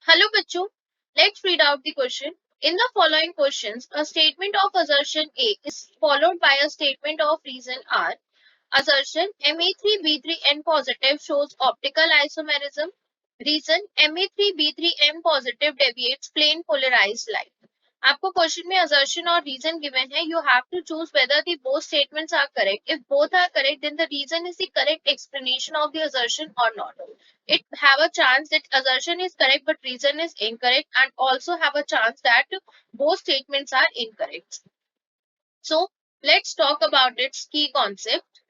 Hello, Bachu. Let's read out the question. In the following questions, a statement of assertion A is followed by a statement of reason R. Assertion Me3B3N positive shows optical isomerism. Reason Me3B3N positive deviates plane polarized light. आपको question में assertion और reason given है. You have to choose whether the both statements are correct. If both are correct, then the reason is the correct explanation of the assertion or not. It have a chance that assertion is correct but reason is incorrect, and also have a chance that both statements are incorrect. So let's talk about its key concept.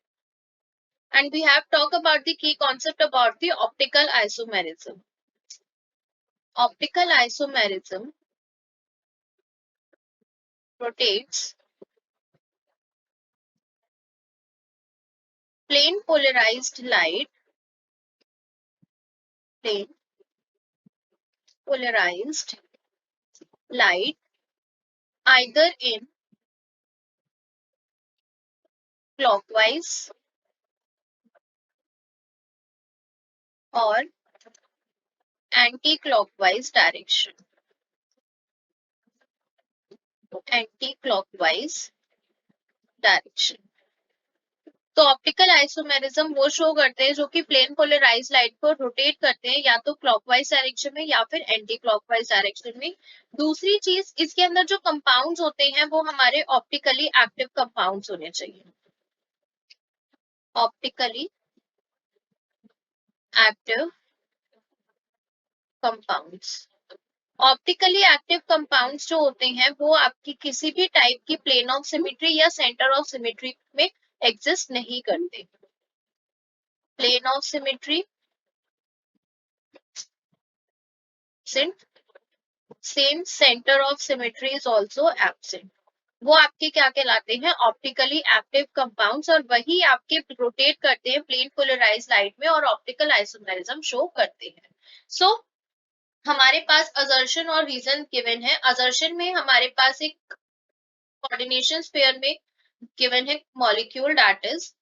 And we have talked about the key concept about the optical isomerism. Optical isomerism rotates plane polarized light plane polarized light either in clockwise or anti-clockwise direction. Anti-clockwise direction. तो optical isomerism वो show करते हैं जो कि plane polarise light को rotate करते हैं या तो क्लॉकवाइज डायरेक्शन में या फिर एंटी क्लॉकवाइज डायरेक्शन में. दूसरी चीज, इसके अंदर जो कंपाउंड्स होते हैं वो हमारे ऑप्टिकली एक्टिव कंपाउंड्स होने चाहिए. Optically active compounds. Optically active compounds जो होते हैं वो आपकी किसी भी टाइप की प्लेन ऑफ सिमेट्री या सेंटर ऑफ सिमेट्री में एग्जिस्ट नहीं करते. Plane of symmetry, same centre of symmetry is also absent. वो आपके क्या कहलाते हैं? Optically active compounds. और वही आपके रोटेट करते हैं प्लेन पोलराइज लाइट में और ऑप्टिकल आइसोमेरिज्म शो करते हैं. सो हमारे पास असर्शन और रीजन गिवन है. असर्शन में हमारे पास एक कोऑर्डिनेशन पेयर में गिवन है molecule that is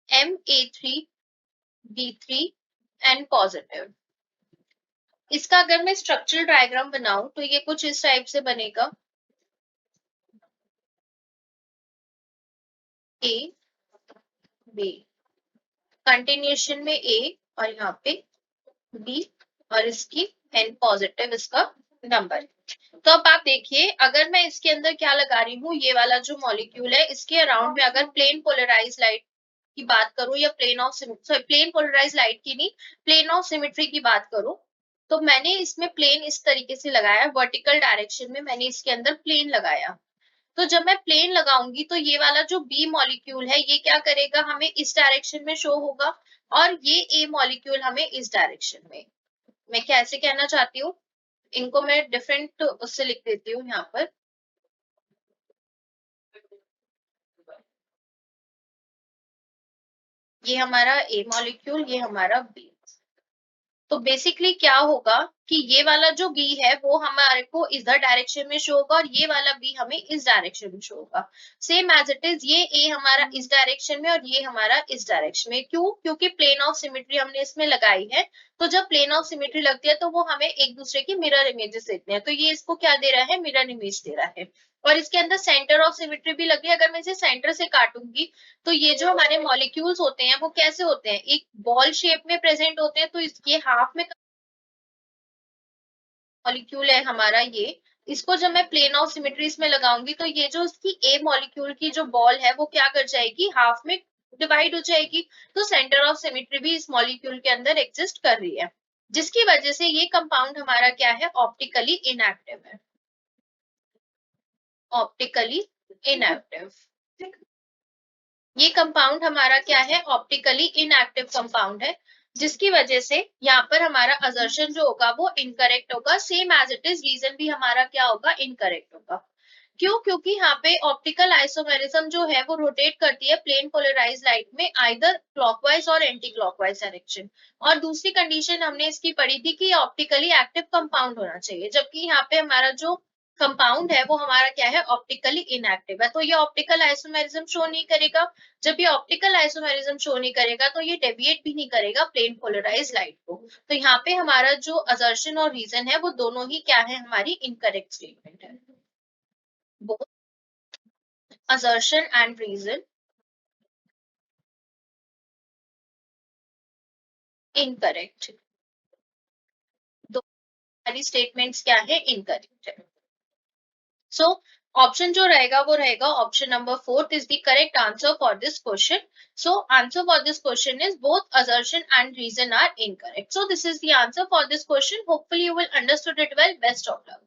Ma3B3N positive. इसका अगर मैं स्ट्रक्चरल डायग्राम बनाऊं तो ये कुछ इस टाइप से बनेगा. A B कंटिन्यूएशन में A और यहाँ पे B और इसकी N पॉजिटिव इसका नंबर. तो अब आप देखिए, अगर मैं इसके अंदर क्या लगा रही हूँ, ये वाला जो मॉलिक्यूल है इसके अराउंड में अगर प्लेन पोलराइज लाइट की बात करूं या प्लेन पोलराइज लाइट की नहीं, प्लेन ऑफ सिमेट्री की बात करूं, तो मैंने इसमें प्लेन इस तरीके से लगाया. वर्टिकल डायरेक्शन में मैंने इसके अंदर प्लेन लगाया. तो जब मैं प्लेन लगाऊंगी तो ये वाला जो बी मॉलिक्यूल है ये क्या करेगा, हमें इस डायरेक्शन में शो होगा, और ये ए मॉलिक्यूल हमें इस डायरेक्शन में. मैं कैसे कहना चाहती हूँ, इनको मैं डिफरेंट उससे लिख देती हूँ यहाँ पर. ये हमारा ए मॉलिक्यूल, ये हमारा बी. तो बेसिकली क्या होगा कि ये वाला जो बी है वो हमारे को इधर डायरेक्शन में शो होगा और ये वाला बी हमें इस डायरेक्शन में शो होगा. सेम एज इट इज ये ए हमारा इस डायरेक्शन में और ये हमारा इस डायरेक्शन में. क्यों? क्योंकि प्लेन ऑफ सिमेट्री हमने इसमें लगाई है. तो जब प्लेन ऑफ सिमेट्री लगती है तो वो हमें एक दूसरे की मिरर इमेजेस देते हैं. तो ये इसको क्या दे रहा है? मिरर इमेज दे रहा है. और इसके अंदर सेंटर ऑफ सिमेट्री भी लगी है. अगर मैं इसे सेंटर से काटूंगी तो ये जो हमारे मॉलिक्यूल्स होते हैं वो कैसे होते हैं? एक बॉल शेप में प्रेजेंट होते हैं. तो इसके हाफ में मॉलिक्यूल है हमारा ये, इसको जब मैं प्लेन ऑफ सिमेट्रीज में लगाऊंगी तो ये जो इसकी ए मॉलिक्यूल की जो बॉल है वो क्या कर जाएगी? हाफ में डिवाइड हो जाएगी. तो सेंटर ऑफ सिमेट्री भी इस मॉलिक्यूल के अंदर एग्जिस्ट कर रही है, जिसकी वजह से ये कंपाउंड हमारा क्या है? ऑप्टिकली इनएक्टिव है. Optically inactive. ये कंपाउंड हमारा क्या है? ऑप्टिकली इनएक्टिव कंपाउंड है, जिसकी वजह से यहाँ पर हमारा असर्शन जो होगा वो इनकरेक्ट होगा. Same as it is reason भी हमारा क्या होगा? इनकरेक्ट होगा. क्यों? क्योंकि यहाँ पे ऑप्टिकल आइसोमेरिज्म जो है वो रोटेट करती है प्लेन पोलराइज लाइट में आइदर क्लॉकवाइज और एंटी क्लॉकवाइज डायरेक्शन. और दूसरी कंडीशन हमने इसकी पढ़ी थी कि ऑप्टिकली एक्टिव कंपाउंड होना चाहिए, जबकि यहाँ पे हमारा जो कंपाउंड है वो हमारा क्या है, ऑप्टिकली इनएक्टिव है, तो ये ऑप्टिकल आइसोमेरिज्म शो नहीं करेगा। जब ये ऑप्टिकल आइसोमेरिज्म शो नहीं करेगा तो ये डेविएट भी नहीं करेगा प्लेन पोलराइज लाइट को। तो यहाँ पे हमारा जो असर्शन और रीजन है वो दोनों ही क्या है, हमारी इनकरेक्ट स्टेटमेंट है। Both assertion and reason incorrect, दो सारी स्टेटमेंट्स क्या है, इनकरेक्ट है। सो ऑप्शन जो रहेगा वो रहेगा option number 4 is the correct answer for this question. So answer for this question is both assertion and reason are incorrect. So this is the answer for this question. Hopefully you will understood it well. Best of luck.